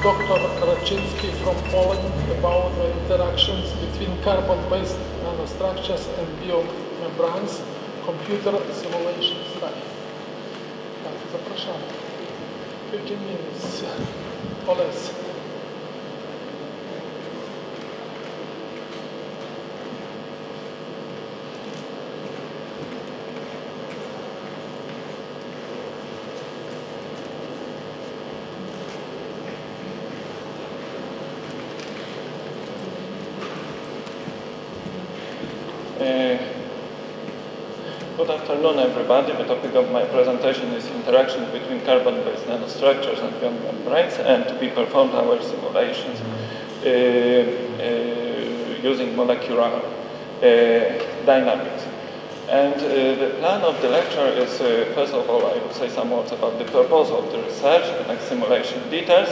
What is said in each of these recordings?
Dr. Raczynski from Poland about the interactions between carbon-based nanostructures and biomembranes, computer simulation study. Tak, zapraszamy. 15 minutes or less. Good afternoon, everybody. The topic of my presentation is interactions between carbon-based nanostructures and biomembranes, and we performed our simulations using molecular dynamics. And the plan of the lecture is, first of all, I will say some words about the purpose of the research, the next simulation details,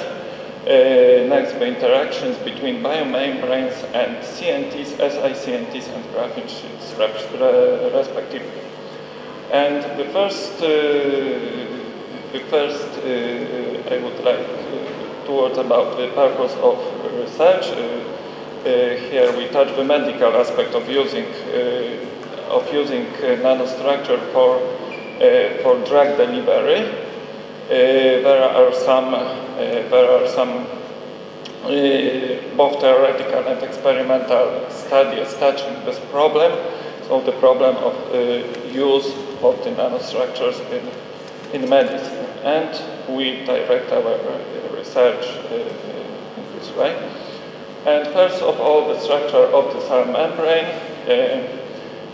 next the interactions between biomembranes and CNTs, SiCNTs, and graphene sheets, respectively. And the first I would like two words about the purpose of research. Here we touch the medical aspect of using nanostructure for drug delivery. There are some both theoretical and experimental studies touching this problem. So the problem of use of the nanostructures in medicine, and we direct our research in this way. And first of all, the structure of the cell membrane.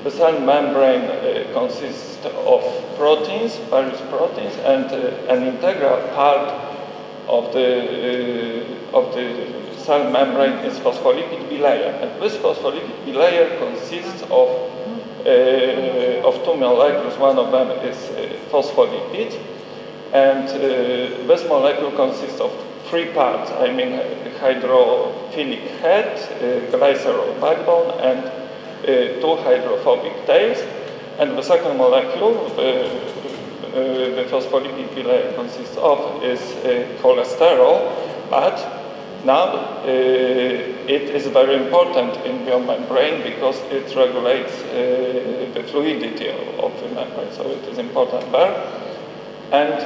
The cell membrane consists of proteins, various proteins, and an integral part of the cell membrane is phospholipid bilayer. And this phospholipid bilayer consists of two molecules. One of them is phospholipid, and this molecule consists of three parts. I mean, hydrophilic head, glycerol backbone, and two hydrophobic tails. And the second molecule, the phospholipid bilayer consists of, is cholesterol, but now it is very important in biomembrane because it regulates the fluidity of the membrane, so it is important there. And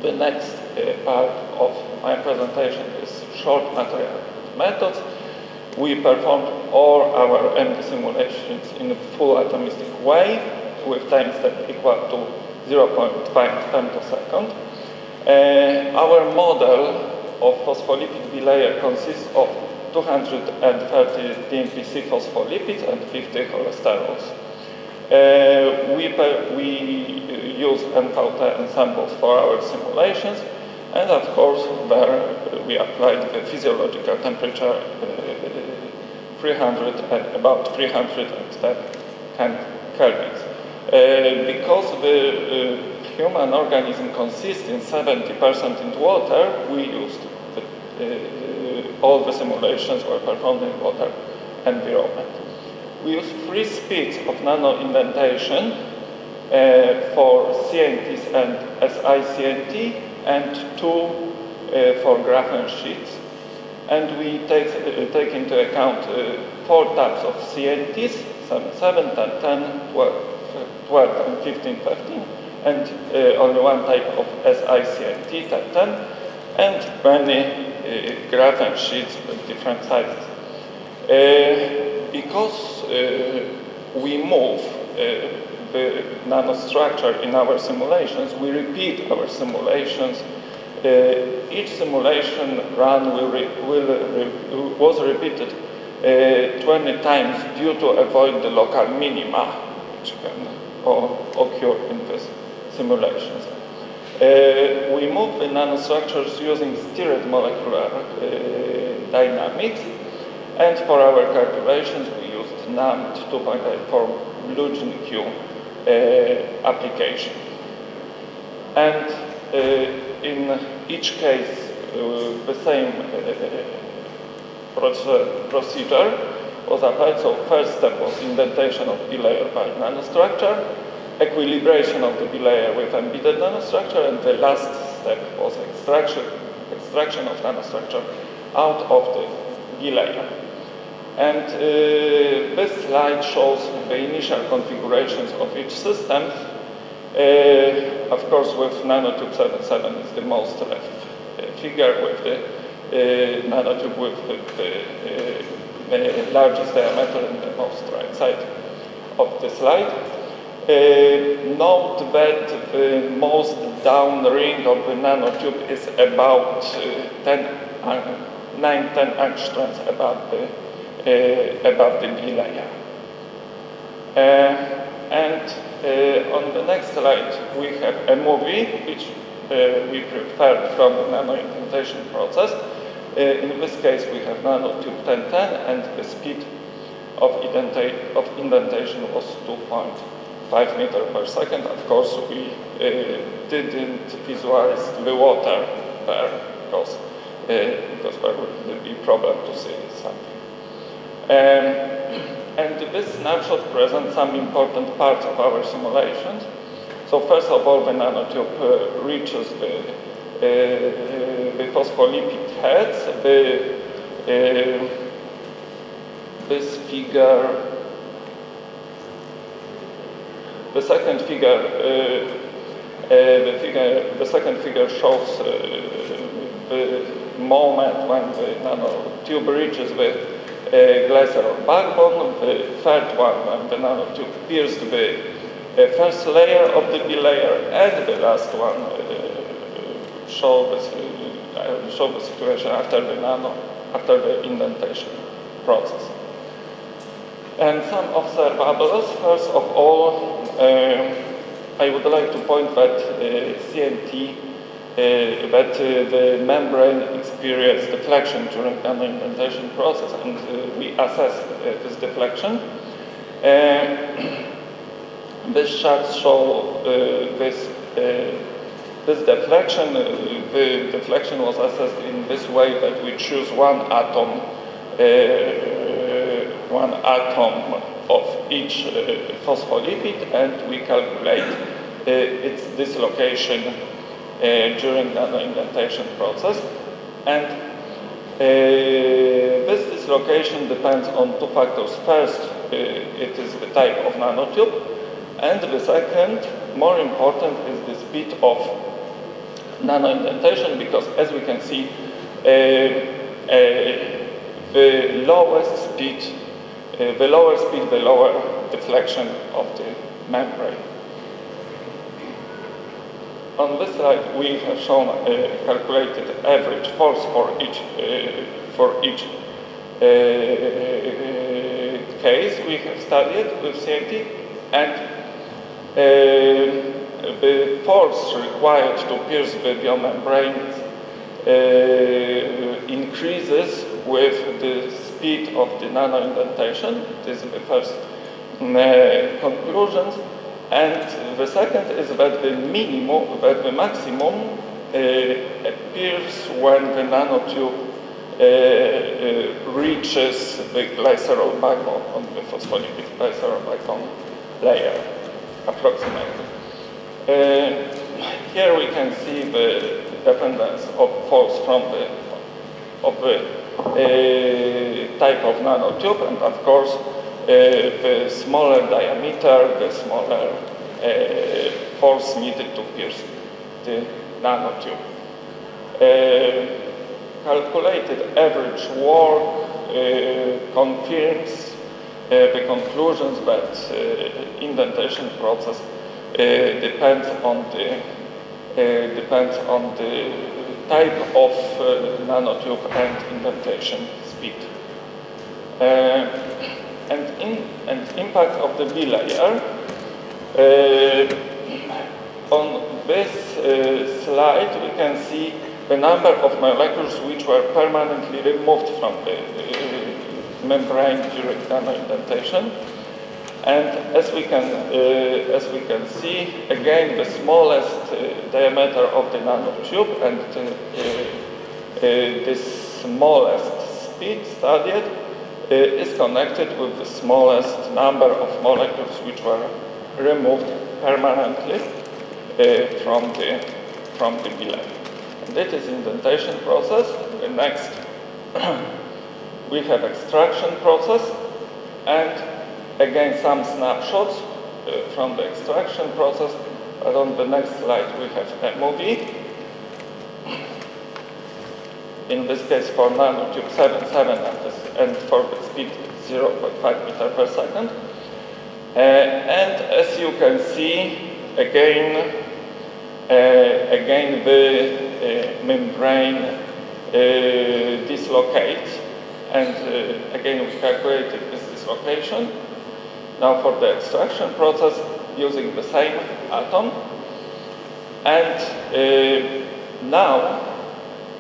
the next part of my presentation is short material methods. We performed all our MD simulations in a full atomistic way with time step equal to 0.5 femtosecond. Our model of phospholipid bilayer consists of 230 DMPC phospholipids and 50 cholesterols. We use NVT ensembles for our simulations, and of course there we applied the physiological temperature about 310 kelvins. Because the human organism consists in 70% in water, we used all the simulations were performed in water environment. We use 3 speeds of nano indentation for CNTs and SiCNT, and 2 for graphene sheets. And we take into account 4 types of CNTs, 7, 10, 10, 12, and 15, 15, and only 1 type of SiCNT, 10, 10, and many graphene sheets with different sizes. Because we move the nanostructure in our simulations, we repeat our simulations. Each simulation run was repeated 20 times due to avoid the local minima, which can occur in these simulations. We move the nanostructures using stirred molecular dynamics, and for our calculations we used NAND 2.8 for Blue Gene Q application. And in each case, the same procedure was applied. So first step was indentation of bilayer by nanostructure, equilibration of the bilayer with embedded nanostructure, and the last step was extraction extraction of nanostructure out of the bilayer. And this slide shows the initial configurations of each system. Of course, with NANO2017 is the most left figure, with the nanotube with the largest diameter in the most right side of the slide. Note that the most down ring of the nanotube is about 9-10 angstroms above the bilayer. On the next slide, we have a movie which we prepared from the nano indentation process. In this case, we have nanotube 1010, and the speed of indentation was 2.5 meters per second. Of course, we didn't visualize the water there because there would be problem to see something. And this snapshot presents some important parts of our simulations. So first of all, the nanotube reaches the phospholipid heads. This figure, the second figure shows the moment when the nanotube reaches the glycerol backbone. The third one, when the nanotube pierces the first layer of the bilayer, and the last one show the situation after the indentation process. And some observables. First of all, I would like to point that CNT, that the membrane experienced deflection during nano indentation process, and we assessed this deflection. These charts show this deflection. The deflection was assessed in this way, that we choose one atom of each phospholipid, and we calculate its dislocation during nano indentation process. And this dislocation depends on two factors. First, it is the type of nanotube, and the second, more important, is the speed of nano indentation, because as we can see, the lower speed, the lower deflection of the membrane. On this slide, we have shown calculated average force for each case we have studied with CNT, and the force required to pierce the biomembranes increases with the speed of the nano indentation. This is the first conclusions. And the second is that the maximum appears when the nanotube reaches the glycerol backbone on the phospholipid glycerol backbone layer, approximately. Here we can see the dependence of force from the type of nanotube, and of course the smaller diameter, the smaller force needed to pierce the nanotube. Calculated average work confirms the conclusions that indentation process depends on the type of nanotube and indentation speed. And impact of the bilayer. On this slide, we can see the number of molecules which were permanently removed from the membrane during nano indentation. And as we can see, again, the smallest diameter of the nanotube and the smallest speed studied is connected with the smallest number of molecules which were removed permanently from the bilayer. This is indentation process. The next, we have extraction process, and again some snapshots from the extraction process. But on the next slide, we have a movie. In this case, for nanotube 77 and for the speed 0.5 meter per second. And as you can see, again the membrane dislocates, and again we calculated this dislocation. Now for the extraction process, using the same atom, and now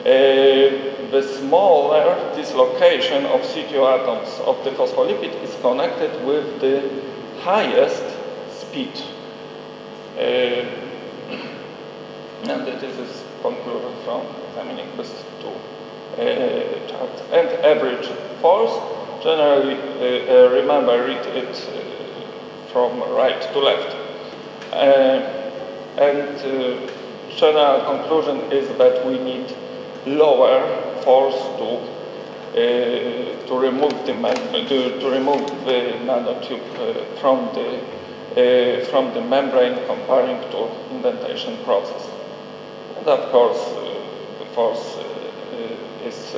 the smaller dislocation of C2 atoms of the phospholipid is connected with the highest speed. And this is concluded from examining these two charts. And average force, generally, remember, read it from right to left. General conclusion is that we need lower force to remove the nanotube from the membrane, comparing to indentation process. And of course, the force is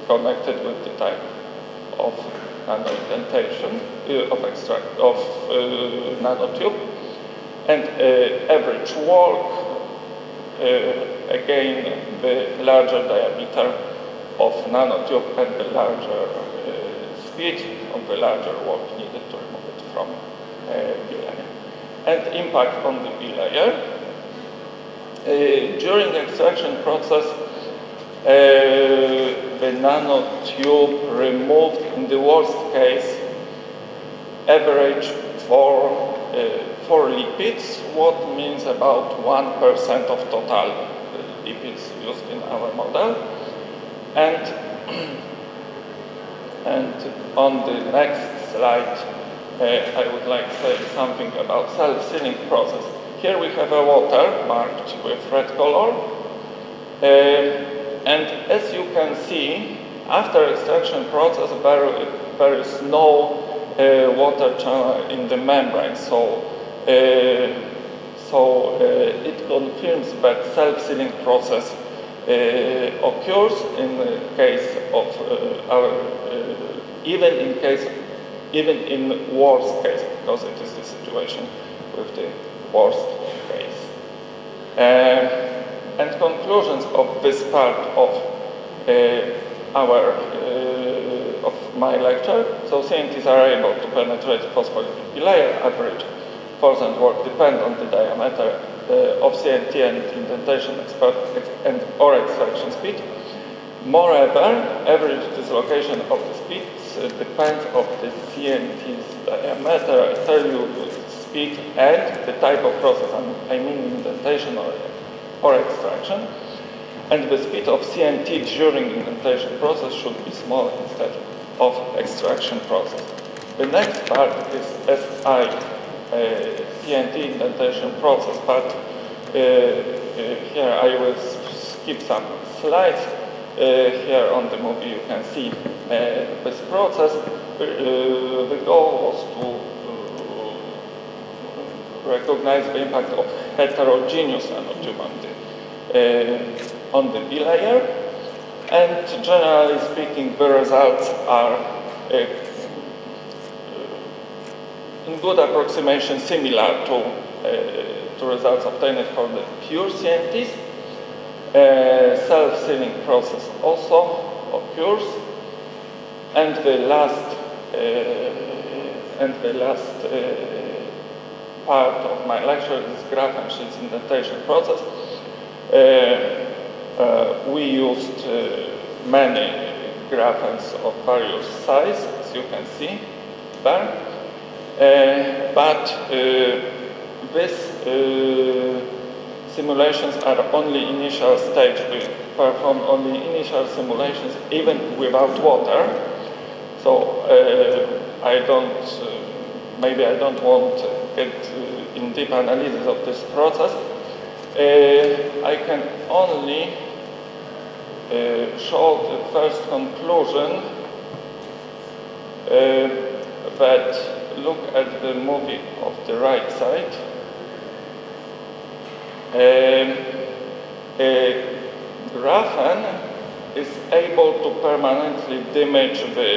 connected with the type of nano-indentation of nanotube, and average work, again the larger diameter of nanotube and the larger speed of the larger work needed to remove it from bilayer. And impact on the bilayer. During the extraction process, the nanotube removed, in the worst case, average for lipids, what means about 1% of total lipids used in our model. And on the next slide, I would like to say something about self-sealing process. Here we have a water marked with red color. And as you can see, after extraction process, there is no water channel in the membrane. So it confirms that self-sealing process occurs in the case of even in worst case, because it is the situation with the worst case. And conclusions of this part of of my lecture. So CNTs are able to penetrate phospholipid bilayer. Average force and work depend on the diameter of CNT and indentation or extraction speed. Moreover, average dislocation of the speeds depends on the CNT's diameter. I tell you the speed and the type of process. I mean indentation or extraction. And the speed of CNT during indentation process should be small instead of extraction process. The next part is SI CNT indentation process, but here I will skip some slides. Here on the movie you can see this process. The goal was to recognize the impact of heterogeneous nanotube on the bilayer, and generally speaking, the results are in good approximation similar to results obtained for the pure CNTs. Self-sealing process also occurs, and the last part of my lecture is graph and sheets indentation process. We used many graphens of various sizes, as you can see there, but these simulations are only initial stage. We perform only initial simulations, even without water. So maybe I don't want to get in deep analysis of this process. I can only show the first conclusion that look at the movie of the right side. Graphene is able to permanently damage the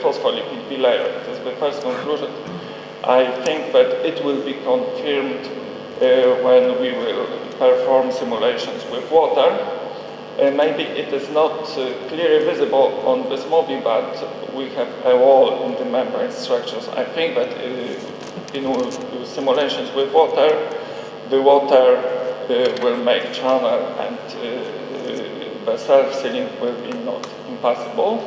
phospholipid bilayer. That is the first conclusion. I think that it will be confirmed when we will perform simulations with water. Maybe it is not clearly visible on this movie, but we have a wall in the membrane structures. I think that in simulations with water, the water will make channel and the self-sealing will be not impossible.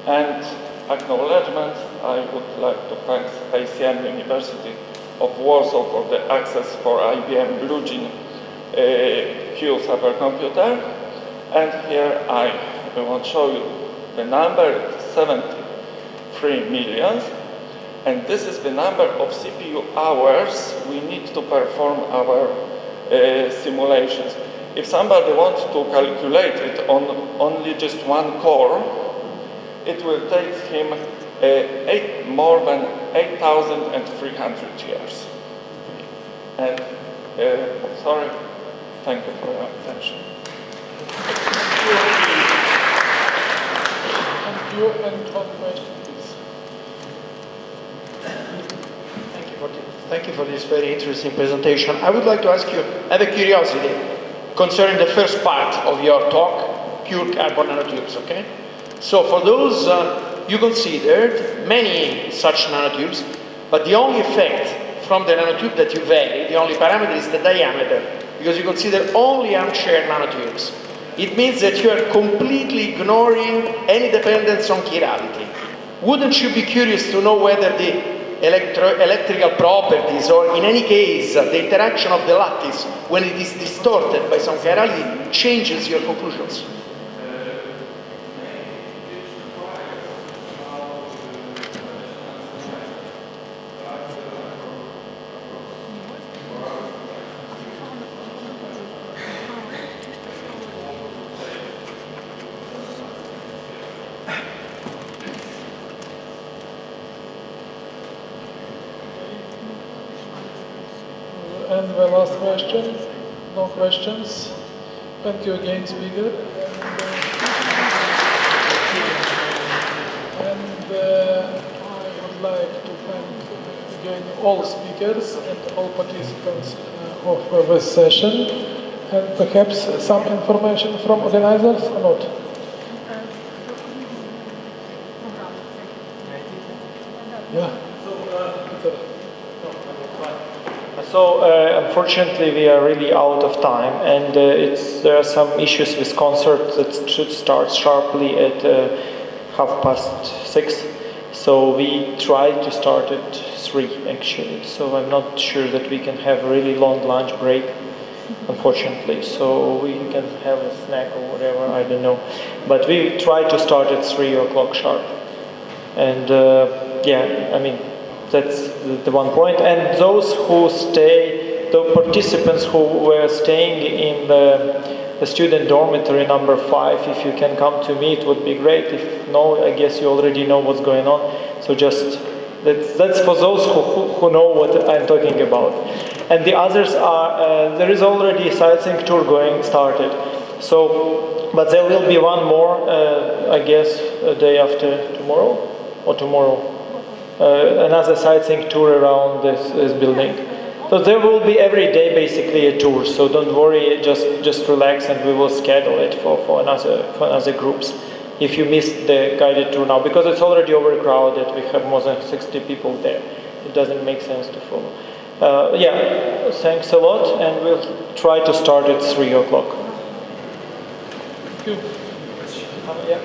And acknowledgement, I would like to thank ICM University of Warsaw for the access for IBM Blue Gene Q supercomputer. And here I want to show you the number, 73 million. And this is the number of CPU hours we need to perform our simulations. If somebody wants to calculate it on only just one core, it will take him more than 8,300 years. And sorry, thank you for your attention. Thank you, and one question, please. Thank you for this very interesting presentation. I would like to ask you, I have a curiosity concerning the first part of your talk, pure carbon nanotubes, okay? So for those, you considered many such nanotubes, but the only effect from the nanotube that you vary, the only parameter is the diameter, because you consider only armchair nanotubes. It means that you are completely ignoring any dependence on chirality. Wouldn't you be curious to know whether the electrical properties, or in any case, the interaction of the lattice, when it is distorted by some chirality, changes your conclusions? And the last question, no questions. Thank you again, speaker. And I would like to thank again all speakers and all participants of this session. And perhaps some information from organizers or not? Yeah. So unfortunately we are really out of time, and there are some issues with concert that should start sharply at 6:30. So we tried to start at 3 actually. So I'm not sure that we can have a really long lunch break, unfortunately. So we can have a snack or whatever, I don't know. But we try to start at 3 o'clock sharp. And yeah, I mean, that's the one point. And those who stay, the participants who were staying in the student dormitory number 5, if you can come to me, it would be great. If no, I guess you already know what's going on. So just, that's for those who know what I'm talking about. And the others are, there is already a sightseeing tour started. So, but there will be one more, I guess, a day after tomorrow, or tomorrow. Another sightseeing tour around this building. So there will be every day basically a tour. So don't worry, just relax, and we will schedule it for another groups. If you missed the guided tour now, because it's already overcrowded, we have more than 60 people there. It doesn't make sense to follow. Yeah, thanks a lot, and we'll try to start at 3 o'clock. Thank you. Yeah.